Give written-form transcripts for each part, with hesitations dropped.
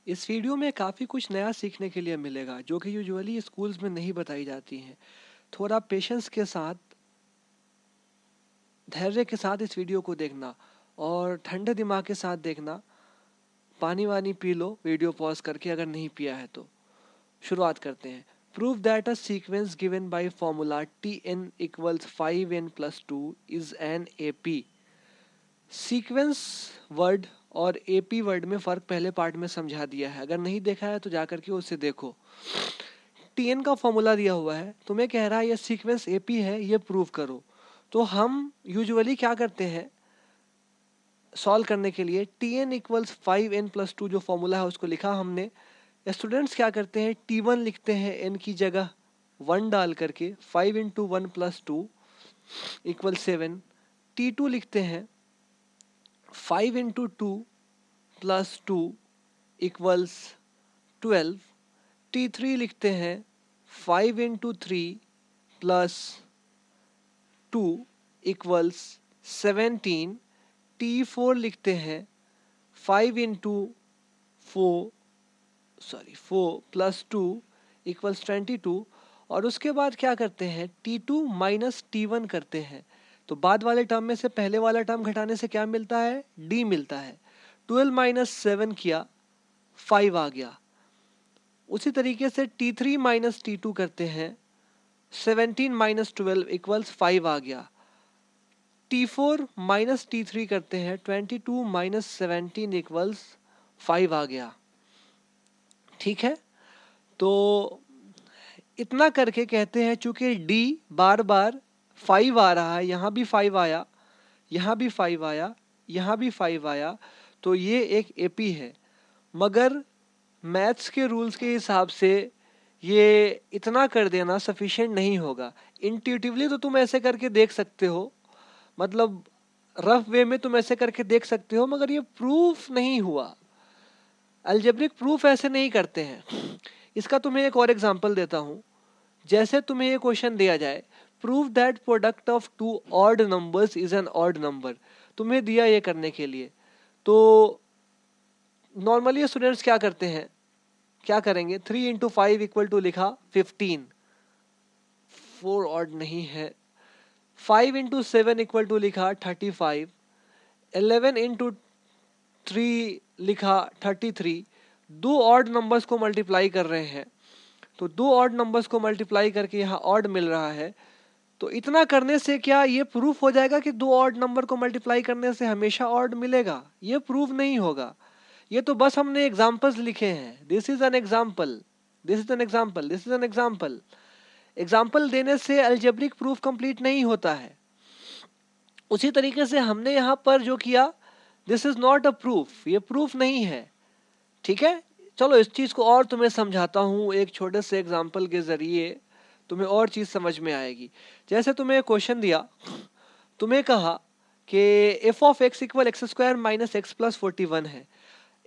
इस वीडियो में काफ़ी कुछ नया सीखने के लिए मिलेगा जो कि यूजुअली स्कूल्स में नहीं बताई जाती हैं। थोड़ा पेशेंस के साथ, धैर्य के साथ इस वीडियो को देखना और ठंडे दिमाग के साथ देखना। पानी वानी पी लो वीडियो पॉज करके अगर नहीं पिया है तो। शुरुआत करते हैं। Prove that a sequence given by formula Tn equals 5n plus 2 is an AP। Sequence word और AP वर्ड में फ़र्क पहले पार्ट में समझा दिया है, अगर नहीं देखा है तो जाकर के उसे देखो। Tn का फॉर्मूला दिया हुआ है, तुम्हें कह रहा है ये सीक्वेंस AP है, ये प्रूव करो। तो हम यूजुअली क्या करते हैं सॉल्व करने के लिए, Tn इक्वल्स 5n प्लस 2 जो फॉर्मूला है उसको लिखा हमने। स्टूडेंट्स क्या करते हैं, T1 लिखते हैं n की जगह 1 डाल करके, 5 इंटू 1 प्लस 2 इक्वल 7। T2 लिखते हैं 5 इंटू 2 प्लस 2 इक्वल्स 12। T3 लिखते हैं 5 इंटू 3 प्लस 2 इक्वल्स 17। T4 लिखते हैं 5 इंटू 4 प्लस 2 इक्वल्स 22। और उसके बाद क्या करते हैं, T2 माइनस T1 करते हैं। तो बाद वाले टर्म में से पहले वाला टर्म घटाने से क्या मिलता है, D मिलता है। 12 माइनस 7 किया, 5 आ गया। उसी तरीके से T3 माइनस T2 करते हैं, 17 माइनस 12 इक्वल्स 5 आ गया। T4 माइनस T3 करते हैं, 22 माइनस 17 इक्वल्स 5 आ गया। ठीक है, तो इतना करके कहते हैं चूंकि D बार बार 5 आ रहा है, यहाँ भी 5 आया, यहाँ भी 5 आया, यहाँ भी 5 आया, तो ये एक AP है। मगर मैथ्स के रूल्स के हिसाब से ये इतना कर देना सफिशिएंट नहीं होगा। इंट्यूटिवली तो तुम ऐसे करके देख सकते हो, मतलब रफ वे में तुम ऐसे करके देख सकते हो, मगर ये प्रूफ नहीं हुआ। अलजेब्रिक प्रूफ ऐसे नहीं करते हैं। इसका तुम्हें एक और एग्जांपल देता हूं। जैसे तुम्हें ये क्वेश्चन दिया जाए, prove that product of two odd numbers is an odd number. तुम्हें दिया ये करने के लिए, तो नॉर्मली स्टूडेंट्स क्या करते हैं, क्या करेंगे, 3 इंटू 5 इक्वल टू लिखा 15, 4 ऑड नहीं है। 5 इंटू 7 इक्वल टू लिखा 35। 11 इंटू 3 लिखा 33। दो ऑड नंबर्स को मल्टीप्लाई कर रहे हैं, तो दो ऑड नंबर्स को मल्टीप्लाई करके यहाँ ऑड मिल रहा है। तो इतना करने से क्या ये प्रूफ हो जाएगा कि दो ऑड नंबर को मल्टीप्लाई करने से हमेशा ऑड मिलेगा? ये प्रूफ नहीं होगा। ये तो बस हमने एग्जांपल्स लिखे हैं। This is an example, this is an example, this is an example. Example देने से अलजेब्रिक प्रूफ कंप्लीट नहीं होता है। उसी तरीके से हमने यहाँ पर जो किया, this is not a proof, ये प्रूफ नहीं है। ठीक है, चलो इस चीज को और तुम्हें समझाता हूँ एक छोटे से एग्जांपल के जरिए, तुम्हें और चीज समझ में आएगी। जैसे तुम्हें क्वेश्चन दिया, तुम्हें कहा कि f of x equal x square minus x plus 41 है।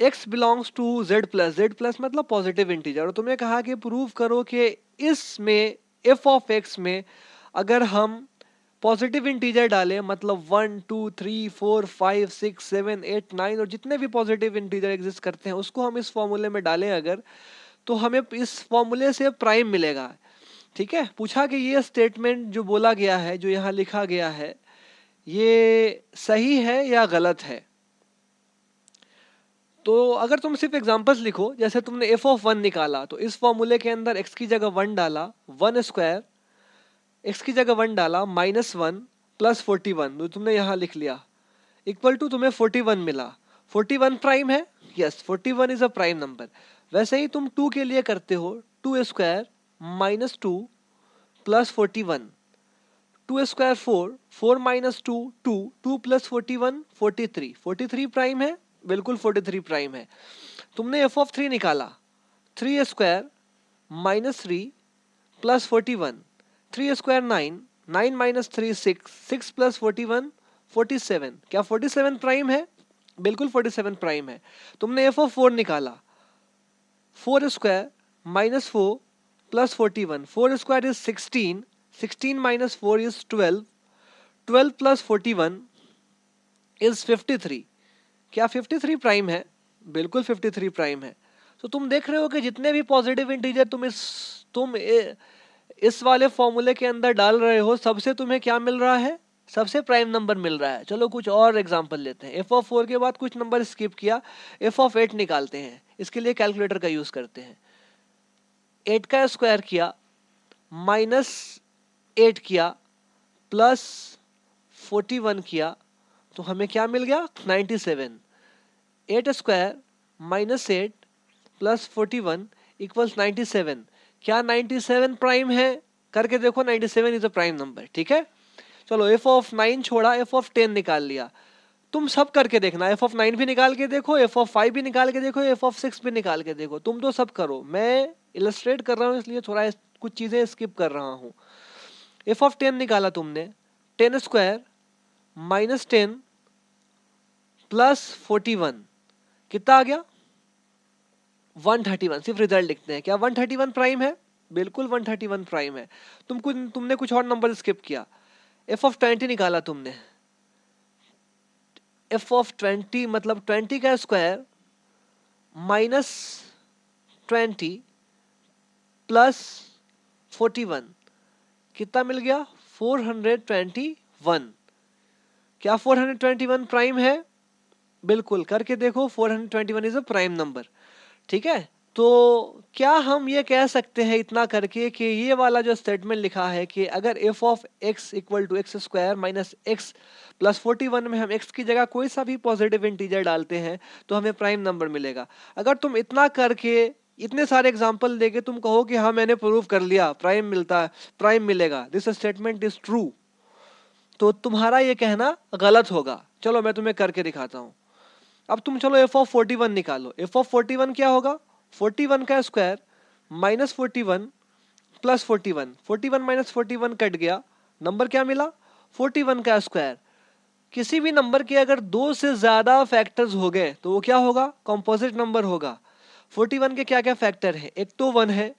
x belongs to z plus मतलब पॉजिटिव इंटीजर, और तुम्हें कहा कि प्रूव करो कि इसमें f ऑफ x में अगर हम पॉजिटिव इंटीजर डालें, मतलब 1 2 3 4 5 6 7 8 9 और जितने भी पॉजिटिव इंटीजर एग्जिस्ट करते हैं उसको हम इस फॉर्मूले में डालें अगर, तो हमें इस फॉर्मूले से प्राइम मिलेगा। ठीक है, पूछा कि ये स्टेटमेंट जो बोला गया है, जो यहाँ लिखा गया है, ये सही है या गलत है। तो अगर तुम सिर्फ एग्जांपल्स लिखो, जैसे तुमने एफ ऑफ 1 निकाला, तो इस फॉर्मूले के अंदर x की जगह 1 डाला, 1 स्क्वायर, x की जगह 1 डाला, -1 प्लस 41 तो तुमने यहाँ लिख लिया, इक्वल टू तुम्हें 41 मिला। 41 प्राइम है, yes 41 is a prime number. वैसे ही तुम 2 के लिए करते हो, 2 square -2 plus 41, 2 square 4, 4 minus 2 2, 2 plus 41 43, 43 prime है, बिल्कुल 43 प्राइम है। तुमने एफ ऑफ 3 निकाला, 3 square -3 plus 41, 3 square 9, 9 minus 3 6, 6 plus 41 47। क्या 47 प्राइम है? बिल्कुल 47 प्राइम है। तुमने एफ ऑफ 4 निकाला, 4 square -4 plus 41, 4 square is 16, 16 minus 4 is 12, 12 plus 41 is 53। क्या 53 प्राइम है? बिल्कुल 53 प्राइम है। तो तुम देख रहे हो कि जितने भी पॉजिटिव इंटीजर इस वाले फॉर्मूले के अंदर डाल रहे हो, सबसे तुम्हें क्या मिल रहा है? सबसे प्राइम नंबर मिल रहा है। चलो कुछ और एग्जांपल लेते हैं। एफ ऑफ 4 के बाद कुछ नंबर स्किप किया, एफ ऑफ 8 निकालते हैं। इसके लिए कैलकुलेटर का यूज करते हैं। 8 का स्क्वायर किया, माइनस 8 किया, प्लस 41 किया, तो हमें क्या मिल गया? 97। 8 स्क्वायर माइनस 8 प्लस 41 इक्वल्स 97। क्या 97 प्राइम है? करके देखो, 97 इज अ प्राइम नंबर। ठीक है, चलो एफ ऑफ 9 छोड़ा, एफ ऑफ 10 निकाल लिया। तुम सब करके देखना, एफ ऑफ 9 भी निकाल के देखो, एफ ऑफ 5 भी निकाल के देखो, एफ ऑफ 6 भी निकाल के देखो। तुम तो सब करो, मैं इलस्ट्रेट कर रहा हूँ इसलिए थोड़ा कुछ चीजें स्किप कर रहा हूँ। एफ ऑफ 10 निकाला तुमने, 10 स्क्वायर माइनस 10 प्लस 41 कितना आ गया? 131। सिर्फ रिजल्ट लिखते हैं। क्या 131 प्राइम है? बिल्कुल 131 प्राइम है। तुमने कुछ और नंबर स्किप किया। एफ ऑफ 20 निकाला तुमने, एफ ऑफ 20 मतलब 20 का स्क्वायर माइनस 20 प्लस 41 कितना मिल गया? 421। क्या 421 प्राइम है? बिल्कुल, करके देखो, 421 इज अ प्राइम नंबर। ठीक है, तो क्या हम ये कह सकते हैं इतना करके कि ये वाला जो स्टेटमेंट लिखा है कि अगर f of x equal to x square minus x plus 41 में हम एक्स की जगह कोई सा भी पॉजिटिव इंटीजर डालते हैं तो हमें प्राइम नंबर मिलेगा। अगर तुम इतना करके इतने सारे एग्जाम्पल देके तुम कहो कि हाँ मैंने प्रूव कर लिया प्राइम मिलेगा, दिस स्टेटमेंट इज ट्रू, तो तुम्हारा ये कहना गलत होगा। चलो मैं तुम्हें करके दिखाता हूं। अब तुम चलो एफ ऑफ 41 निकालो। एफ ऑफ 41 क्या होगा? 41 का square minus 41 plus 41, 41 minus 41 cut गया, नंबर क्या मिला? 41 का स्क्वायर। किसी भी नंबर के अगर दो से ज्यादा फैक्टर्स हो गए तो वो क्या होगा? कॉम्पोजिट नंबर होगा। 41 के क्या क्या फैक्टर है? एक तो 1 है,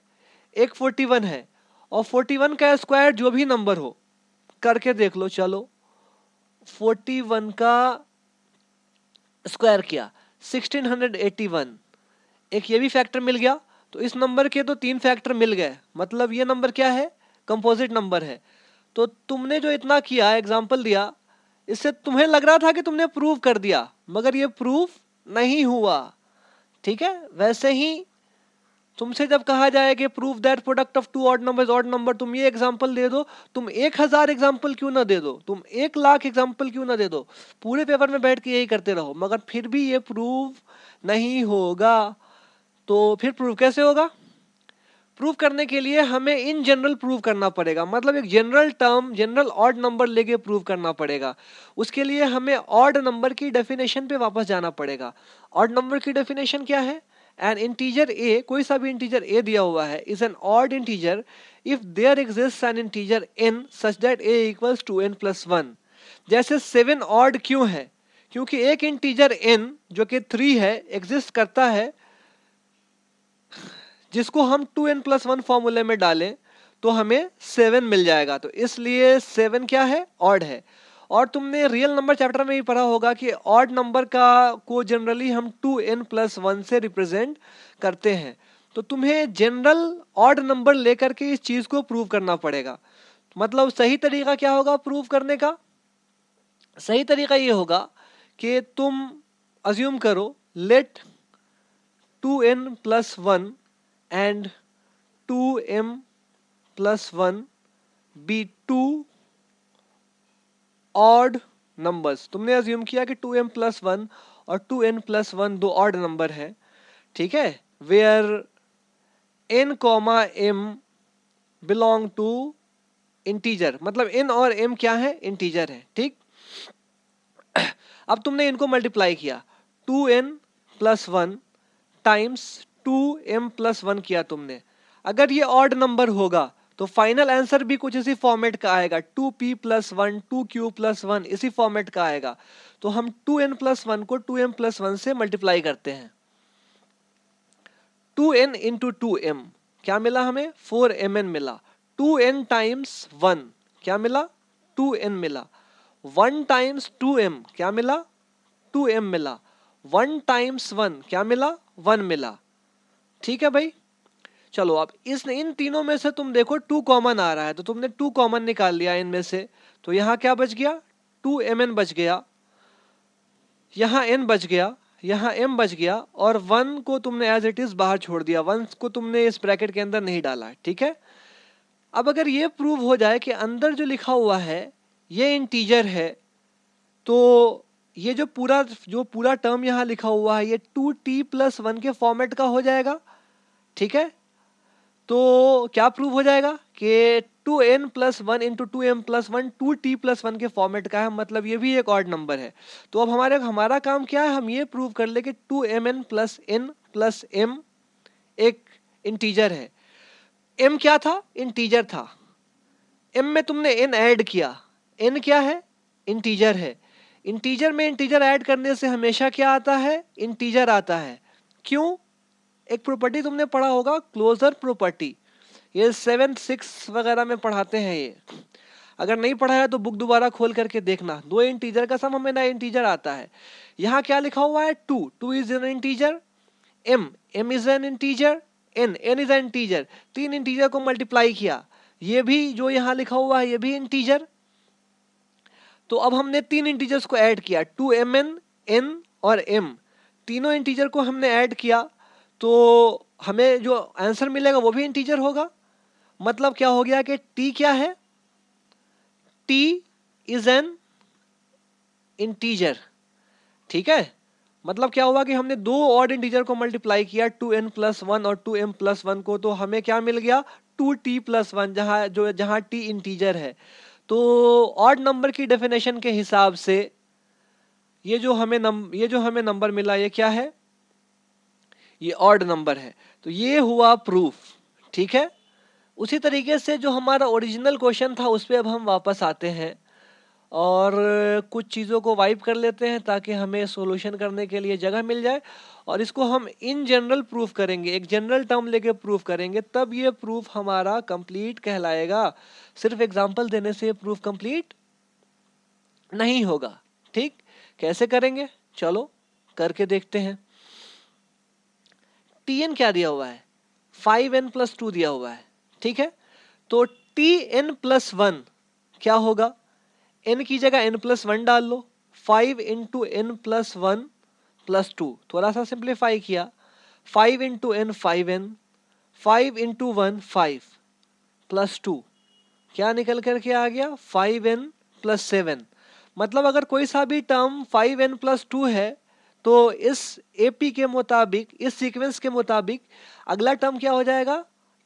एक 41 है, और 41 का स्क्वायर जो भी नंबर हो करके देख लो। चलो 41 का स्क्वायर किया 1681, एक ये भी फैक्टर मिल गया। तो इस नंबर के तो 3 फैक्टर मिल गए, मतलब ये नंबर क्या है? कंपोजिट नंबर है। तो तुमने जो इतना किया, एग्जांपल दिया, इससे तुम्हें लग रहा था कि तुमने प्रूव कर दिया, मगर ये प्रूफ नहीं हुआ। ठीक है, वैसे ही तुमसे जब कहा जाए कि prove that product of two odd number, तुम ये एग्जांपल दे दो, तुम 1000 एग्जांपल क्यों ना दे दो, तुम 1,00,000 एग्जांपल क्यों ना दे दो, पूरे पेपर में बैठ के यही करते रहो, मगर फिर भी ये प्रूव नहीं होगा। तो फिर प्रूव कैसे होगा? प्रूव करने के लिए हमें इन जनरल प्रूव करना पड़ेगा, मतलब एक general term, general odd number लेके प्रूव करना पड़ेगा। उसके लिए हमें ऑड नंबर की डेफिनेशन पे वापस जाना पड़ेगा। ऑड नंबर की डेफिनेशन क्या है? एन इंटीजर ए, कोई सा भी इंटीजर ए दिया हुआ है, is an odd integer if there exist an integer n such that a equals to n plus 1। जैसे 7 ऑड क्यों है? क्योंकि एक इंटीजर एन जो कि 3 है एग्जिस्ट करता है, जिसको हम 2n+1 फॉर्मूले में डालें तो हमें 7 मिल जाएगा। तो इसलिए 7 क्या है? ऑड है। और तुमने रियल नंबर चैप्टर में भी पढ़ा होगा कि ऑड नंबर को जनरली हम 2n+1 से रिप्रेजेंट करते हैं। तो तुम्हें जनरल ऑड नंबर लेकर के इस चीज को प्रूव करना पड़ेगा। मतलब सही तरीका क्या होगा प्रूव करने का? सही तरीका ये होगा कि तुम अज्यूम करो, let 2n+1 and 2m+1 be two odd numbers। तुमने अज्यूम किया कि 2m+1 और 2n+1 दो ऑड नंबर है। ठीक है, where n, m belong to integer, मतलब n और m क्या है? इंटीजर है। ठीक, अब तुमने इनको मल्टीप्लाई किया, 2n+1 टाइम्स 2m+1 किया तुमने। अगर ये ऑड नंबर होगा तो फाइनल आंसर भी कुछ इसी फॉर्मेट का आएगा, 2p+1 2q+1 इसी फॉर्मेट का आएगा। तो हम 2n+1 को 2m+1 से मल्टीप्लाई करते हैं। 2n इंटू 2m क्या मिला हमें? 4mn मिला। 2n टाइम्स 1 क्या मिला? 2n मिला। 1 टाइम्स 2m क्या मिला? 2m मिला। 1 टाइम्स 1 क्या मिला? 1 मिला। ठीक है भाई। चलो अब इन तीनों में से तुम देखो 2 कॉमन आ रहा है, तो तुमने 2 कॉमन निकाल लिया इनमें से, तो यहाँ क्या बच गया, 2mn बच गया, यहाँ n बच गया, यहाँ m बच गया, और 1 को तुमने एज इट इज बाहर छोड़ दिया, 1 को तुमने इस ब्रैकेट के अंदर नहीं डाला। ठीक है, अब अगर ये प्रूव हो जाए कि अंदर जो लिखा हुआ है ये इंटीजर है, तो ये जो पूरा टर्म यहाँ लिखा हुआ है ये 2t+1 के फॉर्मेट का हो जाएगा। ठीक है, तो क्या प्रूव हो जाएगा कि 2n+1 इंटू 2m+1 2t+1 के फॉर्मेट का है, मतलब ये भी एक ऑड नंबर है। तो अब हमारा काम क्या है, हम ये प्रूव कर ले कि 2mn+n+m एक इंटीजर है। m क्या था, इंटीजर था, m में तुमने n ऐड किया, n क्या है, इंटीजर है। इंटीजर में इंटीजर ऐड करने से हमेशा क्या आता है, इंटीजर आता है। क्यों, एक प्रॉपर्टी तुमने पढ़ा होगा, क्लोजर प्रॉपर्टी, ये 7, 6 वगैरह में पढ़ाते हैं ये। अगर नहीं पढ़ा है तो बुक दोबारा खोल करके देखना, दो इंटीजर का सम हमें नया इंटीजर आता है। यहाँ क्या लिखा हुआ है, 2 is an integer, m is an integer, n is an integer, 3 integer को मल्टीप्लाई किया, ये भी जो यहाँ लिखा हुआ है ये भी इंटीजर। तो अब हमने 3 इंटीजर्स को ऐड किया, 2mn, n और m, तीनों इंटीजर को हमने ऐड किया, तो हमें जो आंसर मिलेगा वो भी इंटीजर होगा। मतलब क्या हो गया कि t क्या है, t इज एन इंटीजर। ठीक है, मतलब क्या हुआ कि हमने दो ऑड इंटीजर को मल्टीप्लाई किया, 2n+1 और 2m+1 को, तो हमें क्या मिल गया, 2t+1, जहां t इंटीजर है। तो ऑड नंबर की डेफिनेशन के हिसाब से ये जो हमें नंबर मिला ये क्या है, ये ऑड नंबर है। तो ये हुआ प्रूफ। ठीक है, उसी तरीके से जो हमारा ओरिजिनल क्वेश्चन था उस पर अब हम वापस आते हैं और कुछ चीज़ों को वाइप कर लेते हैं ताकि हमें सॉल्यूशन करने के लिए जगह मिल जाए, और इसको हम इन जनरल प्रूफ करेंगे, एक जनरल टर्म लेके प्रूफ करेंगे, तब ये प्रूफ हमारा कंप्लीट कहलाएगा। सिर्फ एग्जांपल देने से ये प्रूफ कंप्लीट नहीं होगा। ठीक, कैसे करेंगे, चलो करके देखते हैं। tn क्या दिया हुआ है, 5n+2 दिया हुआ है। ठीक है, तो tn+1 क्या होगा, n की जगह n+1 डाल लो, 5 इंटू n+1+2, थोड़ा सा सिंप्लीफाई किया, 5 into n 5n, 5 into 1 5 plus 2, क्या निकल करके आ गया, 5n+7। मतलब अगर कोई सा भी टर्म 5n+2 है तो इस एपी के मुताबिक, इस सीक्वेंस के मुताबिक अगला टर्म क्या हो जाएगा,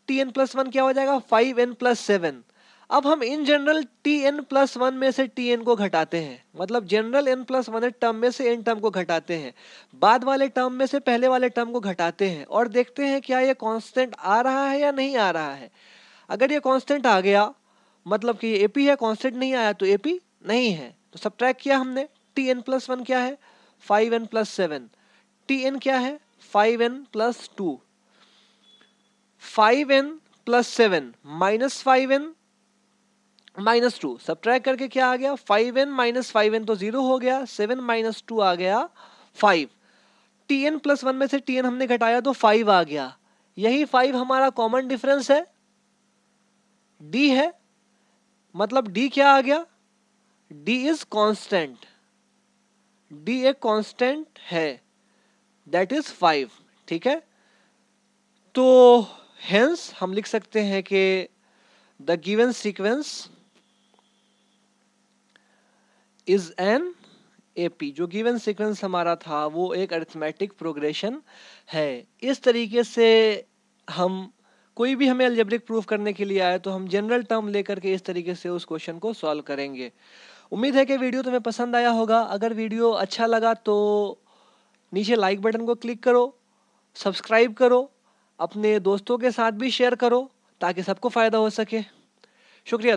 tn+1 क्या हो जाएगा, 5n+7। अब हम इन जनरल tn+1 में से tn को घटाते हैं, मतलब जनरल n+1 टर्म में से n टर्म को घटाते हैं, बाद वाले टर्म में से पहले वाले टर्म को घटाते हैं, और देखते हैं क्या ये कांस्टेंट आ रहा है या नहीं आ रहा है। अगर ये कांस्टेंट आ गया मतलब कि ये एपी है, कांस्टेंट नहीं आया तो एपी नहीं है। तो सब्ट्रैक्ट किया हमने, tn+1 क्या है, 5n+7, tn क्या है, 5n+2, 5n+7 minus 5n -2, subtract करके क्या आ गया, 5n - 5n तो 0 हो गया, 7 - 2 आ गया 5, tn+1 में से tn हमने घटाया तो 5 आ गया, यही 5 हमारा कॉमन डिफरेंस है, d है, मतलब d क्या आ गया, d इज कांस्टेंट, d एक कांस्टेंट है, दैट इज 5। ठीक है, तो हेंस हम लिख सकते हैं कि the given sequence is an AP, जो गिवन सीक्वेंस हमारा था वो एक अरिथमेटिक प्रोग्रेशन है। इस तरीके से हम कोई भी हमें अलजेब्रिक प्रूफ करने के लिए आए तो हम जनरल टर्म लेकर के इस तरीके से उस क्वेश्चन को सॉल्व करेंगे। उम्मीद है कि वीडियो तुम्हें पसंद आया होगा। अगर वीडियो अच्छा लगा तो नीचे लाइक बटन को क्लिक करो, सब्सक्राइब करो, अपने दोस्तों के साथ भी शेयर करो ताकि सबको फायदा हो सके। शुक्रिया।